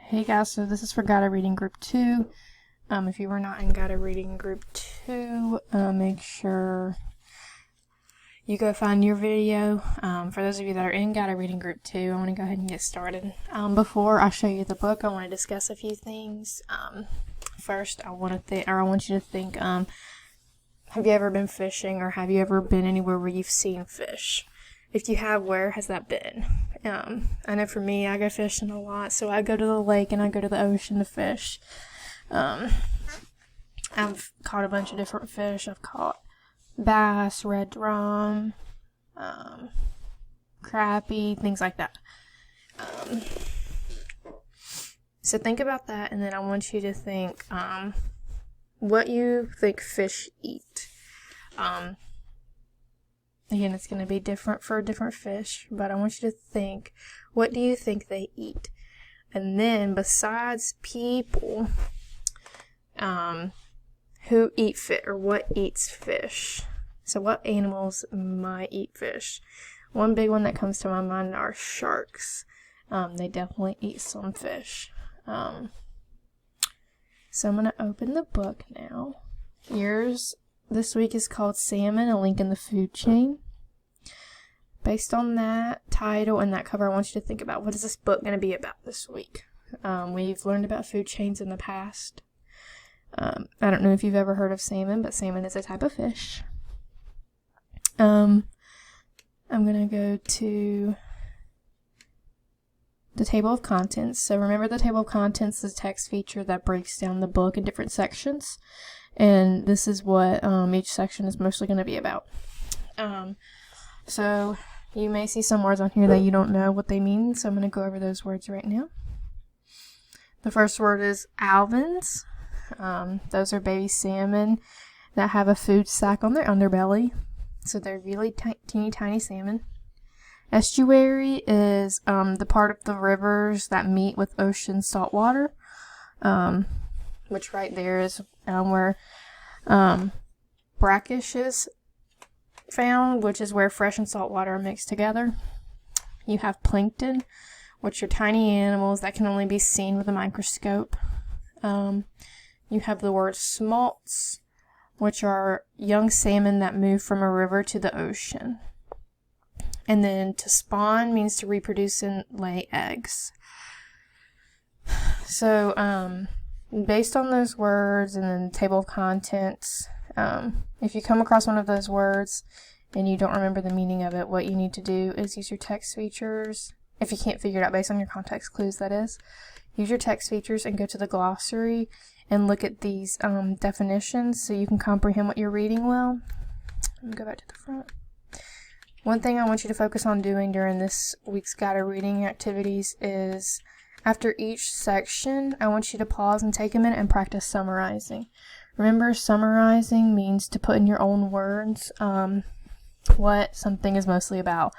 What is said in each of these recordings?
Hey guys, so this is for Guided Reading Group 2. If you were not in Guided Reading Group 2, make sure you go find your video. For those of you that are in Guided Reading Group 2, I want to go ahead and get started. Before I show you the book, I want to discuss a few things. First, I want you to think, have you ever been fishing, or have you ever been anywhere where you've seen fish? If you have, where has that been? I know for me, I go fishing a lot, so I go to the lake and I go to the ocean to fish. I've caught a bunch of different fish. I've caught bass, red drum, crappie, things like that. So think about that, and then I want you to think what you think fish eat. Again, it's going to be different for different fish, but I want you to think, what do you think they eat? And then, besides people, who eat fish, or what eats fish? So what animals might eat fish? One big one that comes to my mind are sharks. They definitely eat some fish. So I'm going to open the book now. This week is called Salmon, a link in the food chain. Based on that title and that cover, I want you to think about, what is this book going to be about this week? We've learned about food chains in the past. I don't know if you've ever heard of salmon, but salmon is a type of fish. I'm going to go to the table of contents. So remember, the table of contents is a text feature that breaks down the book in different sections. And this is what each section is mostly going to be about. So you may see some words on here that you don't know what they mean, so I'm going to go over those words right now. The first word is alevins. Those are baby salmon that have a food sac on their underbelly. So they're really teeny tiny salmon. Estuary is the part of the rivers that meet with ocean salt water, which right there is where brackish is found, which is where fresh and salt water are mixed together. You have plankton, which are tiny animals that can only be seen with a microscope. You have the word smolts, which are young salmon that move from a river to the ocean. And then to spawn means to reproduce and lay eggs. So, based on those words and then the table of contents, if you come across one of those words and you don't remember the meaning of it, what you need to do is use your text features. If you can't figure it out based on your context clues, that is, use your text features and go to the glossary and look at these definitions so you can comprehend what you're reading well. Let me go back to the front. One thing I want you to focus on doing during this week's guided reading activities is, after each section, I want you to pause and take a minute and practice summarizing. Remember, summarizing means to put in your own words what something is mostly about.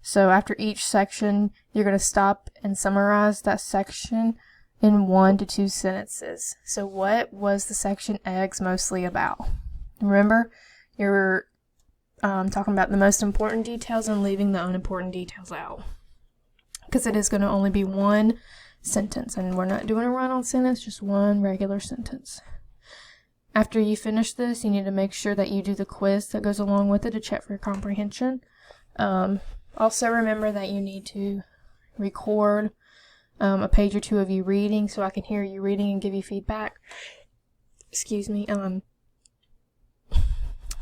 So after each section, you're going to stop and summarize that section in 1 to 2 sentences. So what was the section eggs mostly about? Remember, you're talking about the most important details and leaving the unimportant details out, because it is going to only be one sentence, and we're not doing a run-on sentence, just one regular sentence. After you finish this, you need to make sure that you do the quiz that goes along with it to check for your comprehension. Also remember that you need to record a page or two of you reading so I can hear you reading and give you feedback. Excuse me.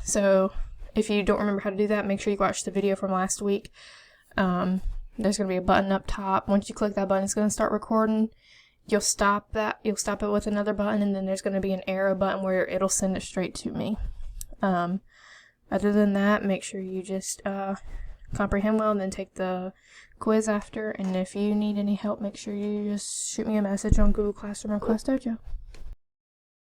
So if you don't remember how to do that, make sure you watch the video from last week. There's going to be a button up top. Once you click that button, it's going to start recording. You'll stop it with another button, and then there's going to be an arrow button where it'll send it straight to me. Other than that, make sure you just comprehend well and then take the quiz after. And if you need any help, make sure you just shoot me a message on Google Classroom or Class Dojo.